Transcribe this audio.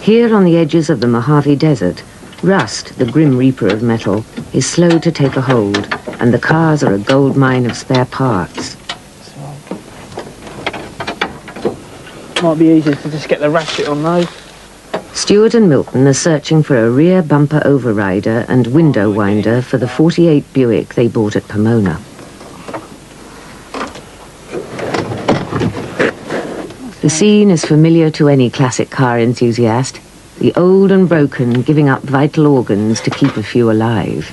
Here on the edges of the Mojave Desert, rust, the grim reaper of metal, is slow to take a hold, and the cars are a gold mine of spare parts. Might be easier to just get the ratchet on those. Stuart and Milton are searching for a rear bumper overrider and window winder for the '48 Buick they bought at Pomona. The scene is familiar to any classic car enthusiast, the old and broken giving up vital organs to keep a few alive.